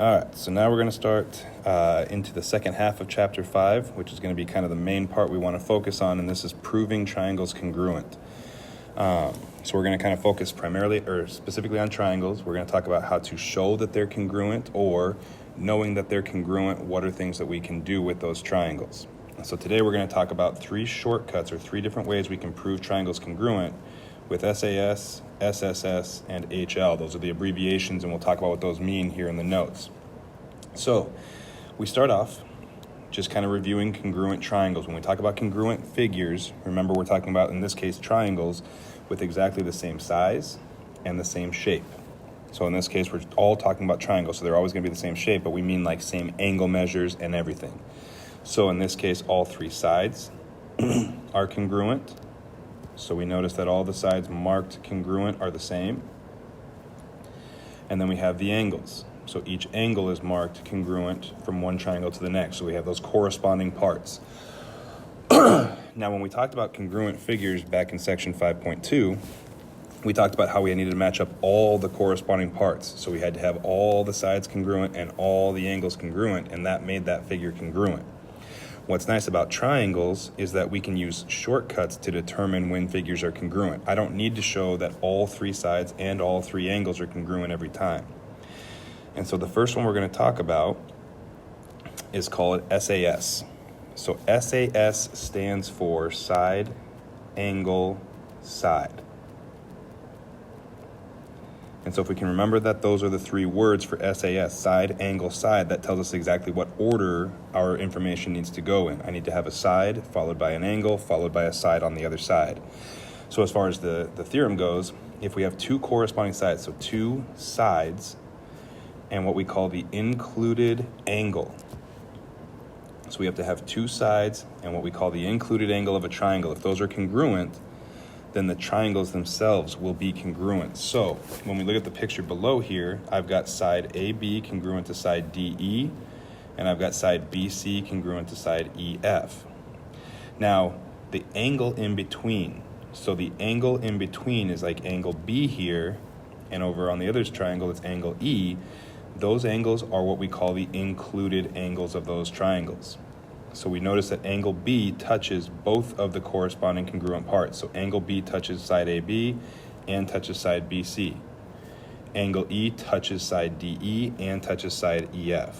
All right, so now we're going to start into the second half of chapter 5, which is going to be kind of the main part we want to focus on, and this is proving triangles congruent. So we're going to kind of focus primarily or specifically on triangles. We're going to talk about how to show that they're congruent, or knowing that they're congruent, what are things that we can do with those triangles. So today we're going to talk about 3 shortcuts or 3 different ways we can prove triangles congruent with SAS, SSS, and HL. Those are the abbreviations, and we'll talk about what those mean here in the notes. So we start off just kind of reviewing congruent triangles. When we talk about congruent figures, remember we're talking about, in this case, triangles with exactly the same size and the same shape. So in this case, we're all talking about triangles, so they're always going to be the same shape, but we mean like same angle measures and everything. So in this case, all 3 sides are congruent. So we notice that all the sides marked congruent are the same. And then we have the angles. So each angle is marked congruent from one triangle to the next. So we have those corresponding parts. Now, when we talked about congruent figures back in section 5.2, we talked about how we needed to match up all the corresponding parts. So we had to have all the sides congruent and all the angles congruent, and that made that figure congruent. What's nice about triangles is that we can use shortcuts to determine when figures are congruent. I don't need to show that all 3 sides and all 3 angles are congruent every time. And so the first one we're going to talk about is called SAS. So SAS stands for side, angle, side. And so if we can remember that those are the 3 words for SAS, side, angle, side, that tells us exactly what order our information needs to go in. I need to have a side, followed by an angle, followed by a side on the other side. So as far as the theorem goes, if we have 2 corresponding sides, so 2 sides, and what we call the included angle. So we have to have 2 sides and what we call the included angle of a triangle. If those are congruent, then the triangles themselves will be congruent. So when we look at the picture below here, I've got side AB congruent to side DE, and I've got side BC congruent to side EF. Now, the angle in between. So the angle in between is like angle B here, and over on the other triangle, it's angle E. Those angles are what we call the included angles of those triangles. So we notice that angle B touches both of the corresponding congruent parts. So angle B touches side AB and touches side BC. Angle E touches side DE and touches side EF.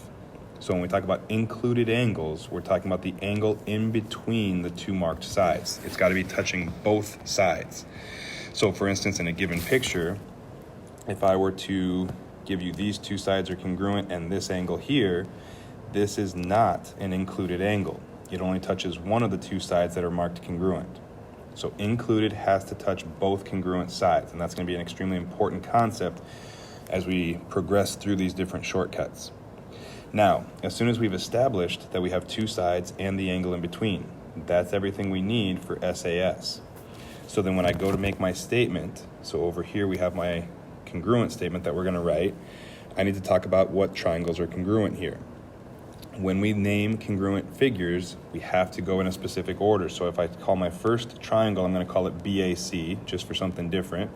So when we talk about included angles, we're talking about the angle in between the 2 marked sides. It's got to be touching both sides. So for instance, in a given picture, if I were to give you these 2 sides are congruent and this angle here, this is not an included angle. It only touches one of the 2 sides that are marked congruent. So included has to touch both congruent sides, and that's going to be an extremely important concept as we progress through these different shortcuts. Now, as soon as we've established that we have 2 sides and the angle in between, that's everything we need for SAS. So then when I go to make my statement, so over here we have my congruent statement that we're going to write, I need to talk about what triangles are congruent here. When we name congruent figures, we have to go in a specific order. So if I call my first triangle, I'm going to call it BAC, just for something different.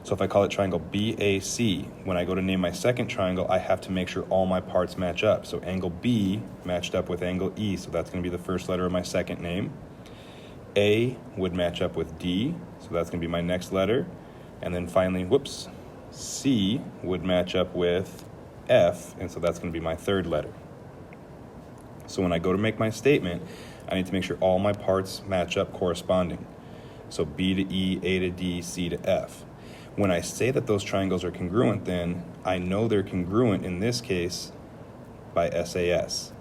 So if I call it triangle BAC, when I go to name my second triangle, I have to make sure all my parts match up. So angle B matched up with angle E, so that's going to be the first letter of my second name. A would match up with D, so that's going to be my next letter. And then finally, C would match up with F, and so that's going to be my third letter. So when I go to make my statement, I need to make sure all my parts match up corresponding. So B to E, A to D, C to F. When I say that those triangles are congruent, then I know they're congruent in this case by SAS.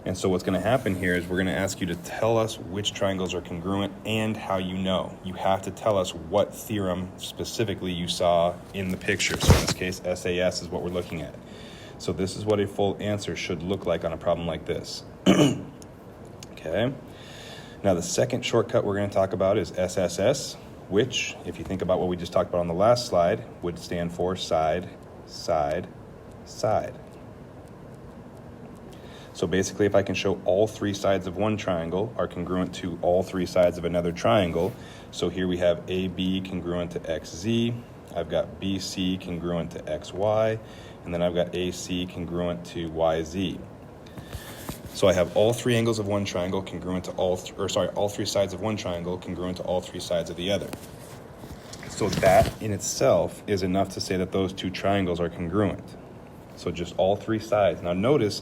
And so what's going to happen here is we're going to ask you to tell us which triangles are congruent and how you know. You have to tell us what theorem specifically you saw in the picture. So in this case, SAS is what we're looking at. So this is what a full answer should look like on a problem like this. Okay. Now the second shortcut we're going to talk about is SSS, which, if you think about what we just talked about on the last slide, would stand for side, side, side. So basically, if I can show all 3 sides of one triangle are congruent to all 3 sides of another triangle, so here we have AB congruent to XZ, I've got BC congruent to XY, and then I've got AC congruent to YZ. So I have all three angles of one triangle congruent to all three sides of one triangle congruent to all three sides of the other. So that in itself is enough to say that those two triangles are congruent. So just all three sides. Now notice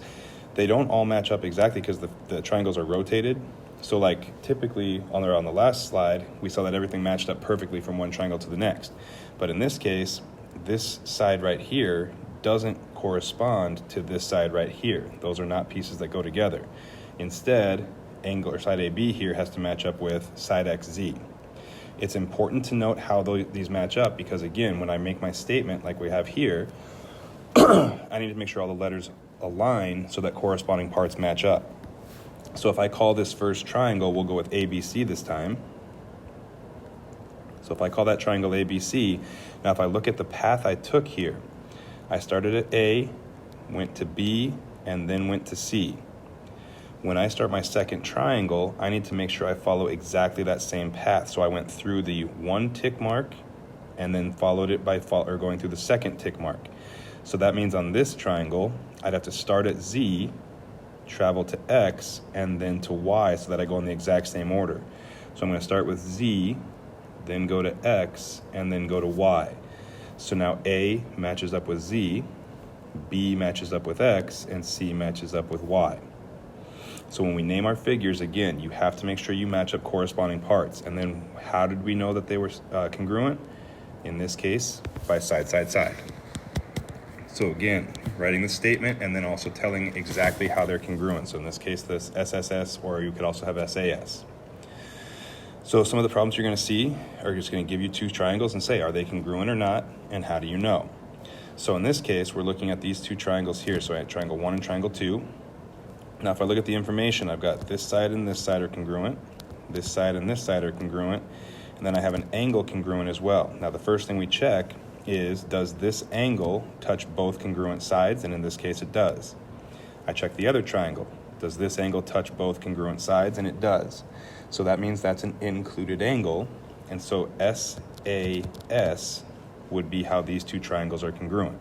they don't all match up exactly because the triangles are rotated. So like typically on the last slide, we saw that everything matched up perfectly from one triangle to the next. But in this case, this side right here doesn't correspond to this side right here. Those are not pieces that go together. Instead, side AB here has to match up with side XZ. It's important to note how these match up because again, when I make my statement like we have here, I need to make sure all the letters align so that corresponding parts match up. So if I call this first triangle, we'll go with ABC this time. So if I call that triangle ABC, now if I look at the path I took here, I started at A, went to B, and then went to C. When I start my second triangle, I need to make sure I follow exactly that same path. So I went through the one tick mark and then followed it by going through the second tick mark. So that means on this triangle, I'd have to start at Z, travel to X, and then to Y so that I go in the exact same order. So I'm going to start with Z, then go to X, and then go to Y. So now A matches up with Z, B matches up with X, and C matches up with Y. So when we name our figures, again, you have to make sure you match up corresponding parts. And then how did we know that they were congruent? In this case, by side, side, side. So again, writing the statement and then also telling exactly how they're congruent. So in this case, this SSS, or you could also have SAS. So some of the problems you're going to see are just going to give you two triangles and say, are they congruent or not? And how do you know? So in this case, we're looking at these two triangles here. So I have triangle 1 and triangle 2. Now, if I look at the information, I've got this side and this side are congruent. This side and this side are congruent. And then I have an angle congruent as well. Now, the first thing we check is, does this angle touch both congruent sides? And in this case, it does. I check the other triangle. Does this angle touch both congruent sides? And it does. So that means that's an included angle. And so SAS would be how these two triangles are congruent.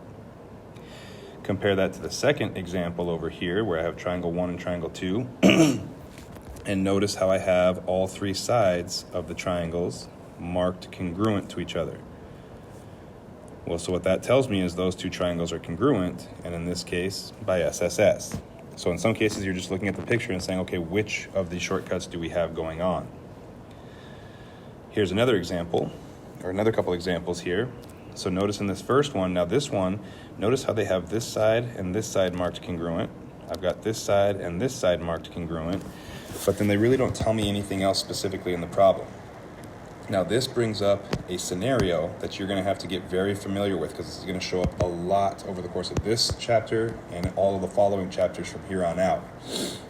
Compare that to the second example over here where I have triangle 1 and triangle 2. And notice how I have all three sides of the triangles marked congruent to each other. Well, so what that tells me is those two triangles are congruent, and in this case, by SSS. So in some cases, you're just looking at the picture and saying, okay, which of these shortcuts do we have going on? Here's another example, or another couple examples here. So notice in this first one, now this one, notice how they have this side and this side marked congruent. I've got this side and this side marked congruent, but then they really don't tell me anything else specifically in the problem. Now this brings up a scenario that you're going to have to get very familiar with because it's going to show up a lot over the course of this chapter and all of the following chapters from here on out.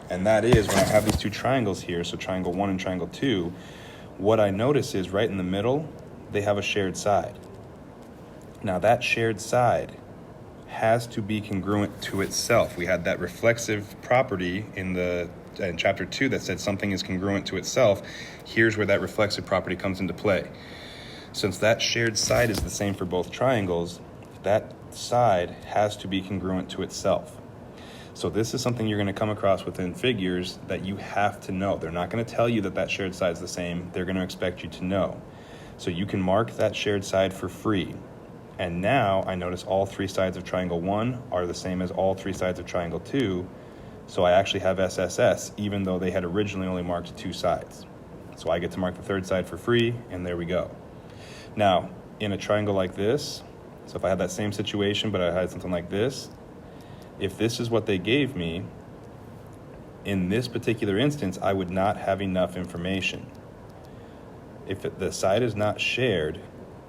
And that is when I have these two triangles here, so triangle 1 and triangle 2, what I notice is right in the middle, they have a shared side. Now that shared side has to be congruent to itself. We had that reflexive property in chapter 2 that said something is congruent to itself. Here's where that reflexive property comes into play. Since that shared side is the same for both triangles, that side has to be congruent to itself. So this is something you're going to come across within figures that you have to know. They're not going to tell you that that shared side is the same. They're going to expect you to know. So you can mark that shared side for free. And now I notice all three sides of triangle 1 are the same as all three sides of triangle 2. So I actually have SSS, even though they had originally only marked two sides. So I get to mark the third side for free, and there we go. Now, in a triangle like this, so if I had that same situation, but I had something like this, if this is what they gave me, in this particular instance, I would not have enough information. If the side is not shared,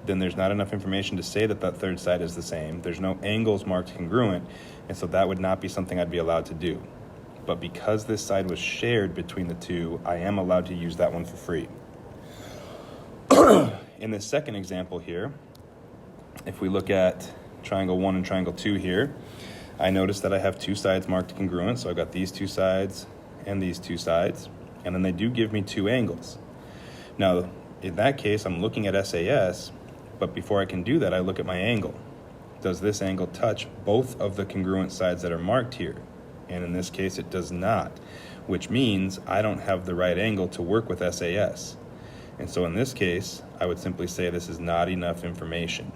then there's not enough information to say that that third side is the same. There's no angles marked congruent, and so that would not be something I'd be allowed to do. But because this side was shared between the two, I am allowed to use that one for free. In this second example here, if we look at triangle 1 and triangle 2 here, I notice that I have two sides marked congruent, so I've got these two sides and these two sides, and then they do give me two angles. Now, in that case, I'm looking at SAS, But before I can do that, I look at my angle. Does this angle touch both of the congruent sides that are marked here? And in this case, it does not, which means I don't have the right angle to work with SAS. And so in this case, I would simply say this is not enough information.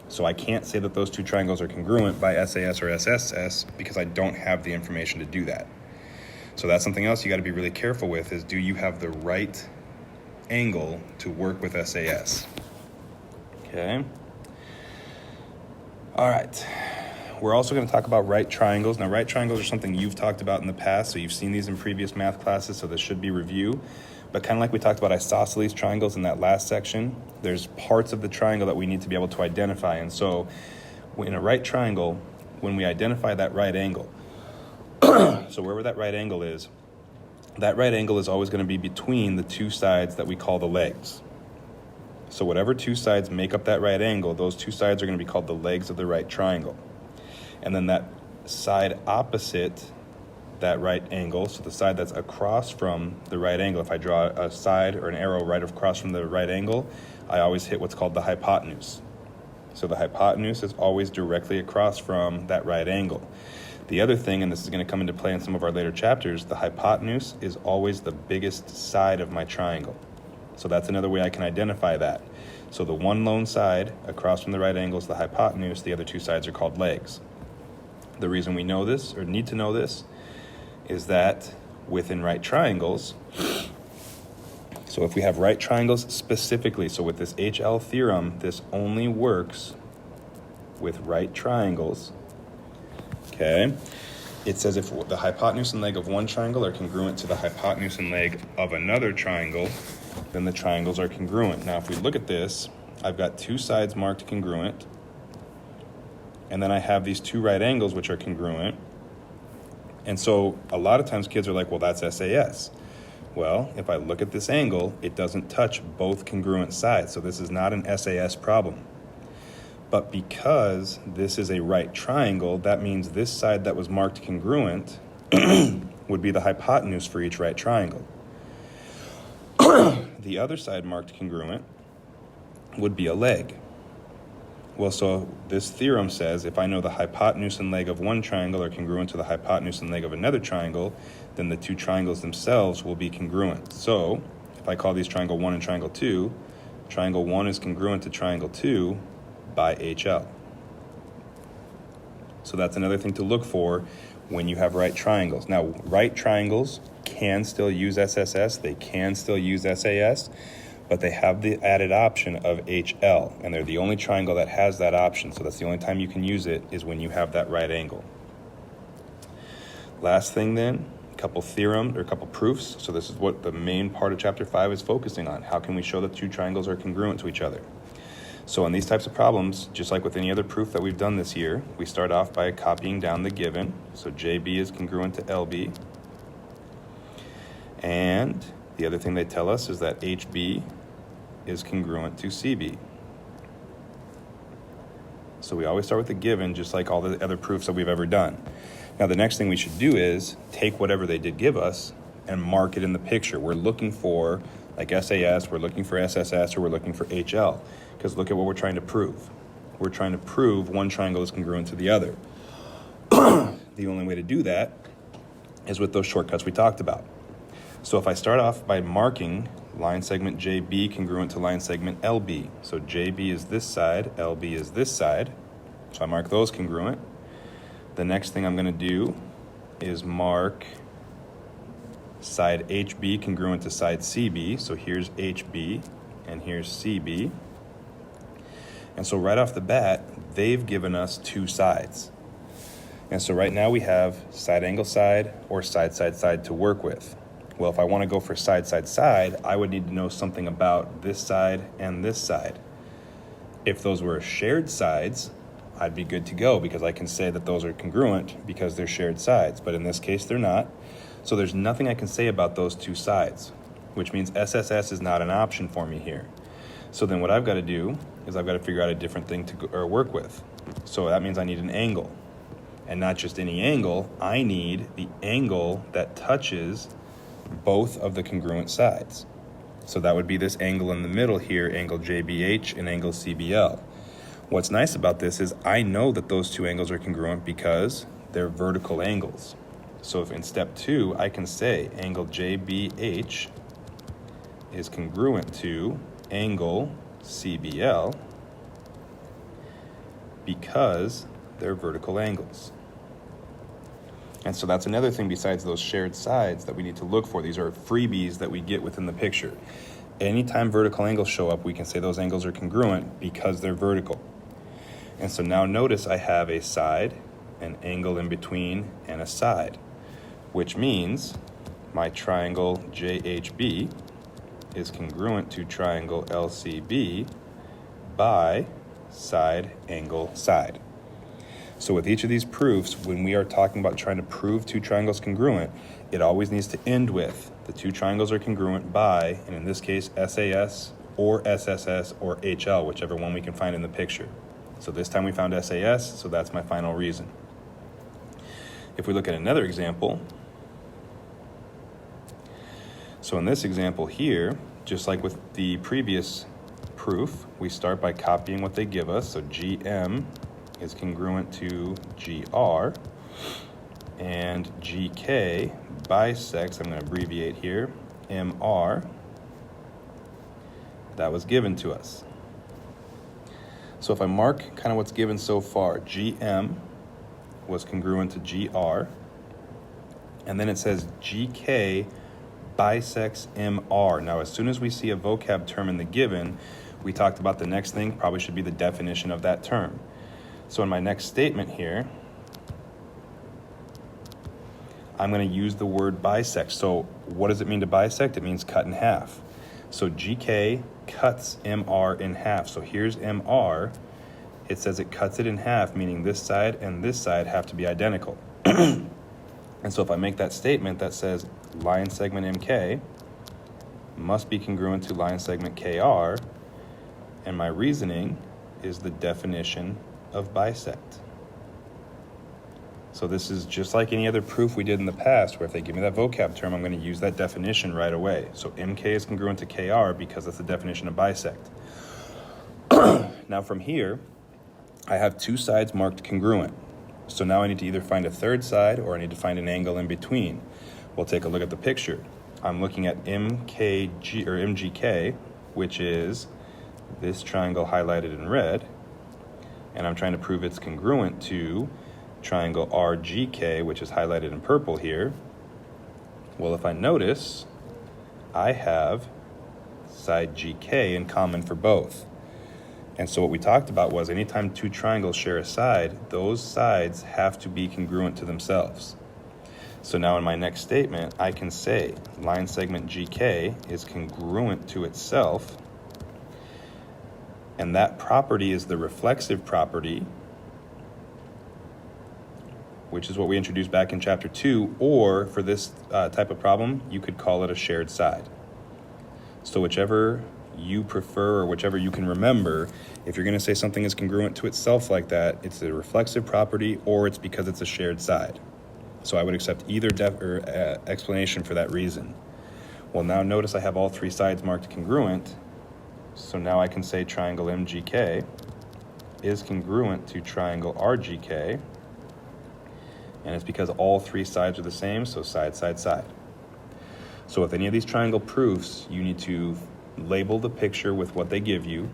So I can't say that those two triangles are congruent by SAS or SSS because I don't have the information to do that. So that's something else you got to be really careful with, is do you have the right angle to work with SAS? Okay. All right. We're also going to talk about right triangles. Now, right triangles are something you've talked about in the past, so you've seen these in previous math classes, so this should be review. But kind of like we talked about isosceles triangles in that last section, there's parts of the triangle that we need to be able to identify. And so in a right triangle, when we identify that right angle, so wherever that right angle is always going to be between the two sides that we call the legs. So whatever two sides make up that right angle, those two sides are going to be called the legs of the right triangle. And then that side opposite that right angle, so the side that's across from the right angle, if I draw a side or an arrow right across from the right angle, I always hit what's called the hypotenuse. So the hypotenuse is always directly across from that right angle. The other thing, and this is going to come into play in some of our later chapters, the hypotenuse is always the biggest side of my triangle. So that's another way I can identify that. So the one lone side across from the right angle is the hypotenuse, the other two sides are called legs. The reason we know this, or need to know this, is that within right triangles, so if we have right triangles specifically, so with this HL theorem, this only works with right triangles, okay? It says if the hypotenuse and leg of one triangle are congruent to the hypotenuse and leg of another triangle, then the triangles are congruent. Now, if we look at this, I've got two sides marked congruent, and then I have these two right angles which are congruent. And so a lot of times kids are like, well, that's SAS. Well, if I look at this angle, it doesn't touch both congruent sides. So this is not an SAS problem. But because this is a right triangle, that means this side that was marked congruent would be the hypotenuse for each right triangle. The other side marked congruent would be a leg. Well, so this theorem says if I know the hypotenuse and leg of one triangle are congruent to the hypotenuse and leg of another triangle, then the two triangles themselves will be congruent. So if I call these triangle 1 and triangle 2, triangle 1 is congruent to triangle 2 by HL. So that's another thing to look for when you have right triangles. Now, right triangles can still use SSS, they can still use SAS, but they have the added option of HL, and they're the only triangle that has that option. So that's the only time you can use it, is when you have that right angle. Last thing then, a couple proofs. So this is what the main part of chapter 5 is focusing on. How can we show that two triangles are congruent to each other? So in these types of problems, just like with any other proof that we've done this year, we start off by copying down the given. So JB is congruent to LB. And the other thing they tell us is that HB is congruent to CB. So we always start with the given, just like all the other proofs that we've ever done. Now the next thing we should do is take whatever they did give us and mark it in the picture. We're looking for, like SAS, we're looking for SSS, or we're looking for HL. Because look at what we're trying to prove. We're trying to prove one triangle is congruent to the other. The only way to do that is with those shortcuts we talked about. So if I start off by marking line segment JB congruent to line segment LB. So JB is this side, LB is this side. So I mark those congruent. The next thing I'm going to do is mark side HB congruent to side CB. So here's HB and here's CB. And so right off the bat, they've given us two sides. And so right now we have side angle side or side side side to work with. Well, if I want to go for side side side, I would need to know something about this side and this side. If those were shared sides, I'd be good to go because I can say that those are congruent because they're shared sides. But in this case, they're not. So there's nothing I can say about those two sides, which means SSS is not an option for me here. So then what I've got to do is I've got to figure out a different thing to work with. So that means I need an angle. And not just any angle, I need the angle that touches both of the congruent sides. So that would be this angle in the middle here, angle JBH and angle CBL. What's nice about this is I know that those two angles are congruent because they're vertical angles. So if in step 2, I can say angle JBH is congruent to angle CBL because they're vertical angles. And so that's another thing besides those shared sides that we need to look for. These are freebies that we get within the picture. Anytime vertical angles show up, we can say those angles are congruent because they're vertical. And so now notice I have a side, an angle in between, and a side, which means my triangle JHB is congruent to triangle LCB by side, angle, side. So with each of these proofs, when we are talking about trying to prove two triangles congruent, it always needs to end with the two triangles are congruent by, and in this case, SAS or SSS or HL, whichever one we can find in the picture. So this time we found SAS, so that's my final reason. If we look at another example, so in this example here, just like with the previous proof, we start by copying what they give us. So GM is congruent to GR, and GK bisects, I'm going to abbreviate here, MR. That was given to us. So if I mark kind of what's given so far, GM was congruent to GR, and then it says GK bisects MR. Now, as soon as we see a vocab term in the given, we talked about the next thing probably should be the definition of that term. So in my next statement here, I'm going to use the word bisect. So what does it mean to bisect? It means cut in half. So GK cuts MR in half. So here's MR. It says it cuts it in half, meaning this side and this side have to be identical. And so if I make that statement that says line segment MK must be congruent to line segment KR, and my reasoning is the definition of bisect. So this is just like any other proof we did in the past, where if they give me that vocab term, I'm going to use that definition right away. So MK is congruent to KR because that's the definition of bisect. Now from here, I have two sides marked congruent. So now I need to either find a third side or I need to find an angle in between. We'll take a look at the picture. I'm looking at MKG or MGK, which is this triangle highlighted in red, and I'm trying to prove it's congruent to triangle RGK, which is highlighted in purple here. Well, if I notice, I have side GK in common for both. And so what we talked about was anytime two triangles share a side, those sides have to be congruent to themselves. So now in my next statement, I can say line segment GK is congruent to itself, and that property is the reflexive property, which is what we introduced back in chapter 2, or for this type of problem, you could call it a shared side. So whichever you prefer or whichever you can remember, if you're going to say something is congruent to itself like that, it's a reflexive property or it's because it's a shared side. So I would accept either explanation for that reason. Well, now notice I have all three sides marked congruent, so now I can say triangle MGK is congruent to triangle RGK, and it's because all three sides are the same, so side, side, side. So with any of these triangle proofs, you need to label the picture with what they give you,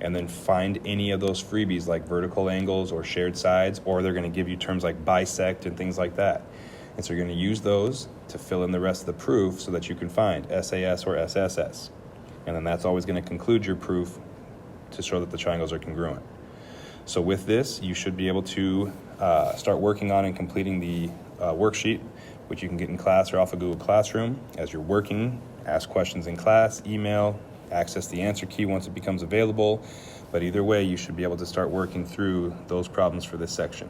and then find any of those freebies like vertical angles or shared sides, or they're going to give you terms like bisect and things like that. And so you're going to use those to fill in the rest of the proof so that you can find SAS or SSS. And then that's always going to conclude your proof to show that the triangles are congruent. So with this, you should be able to start working on and completing the worksheet, which you can get in class or off of Google Classroom. As you're working, ask questions in class, email, access the answer key once it becomes available. But either way, you should be able to start working through those problems for this section.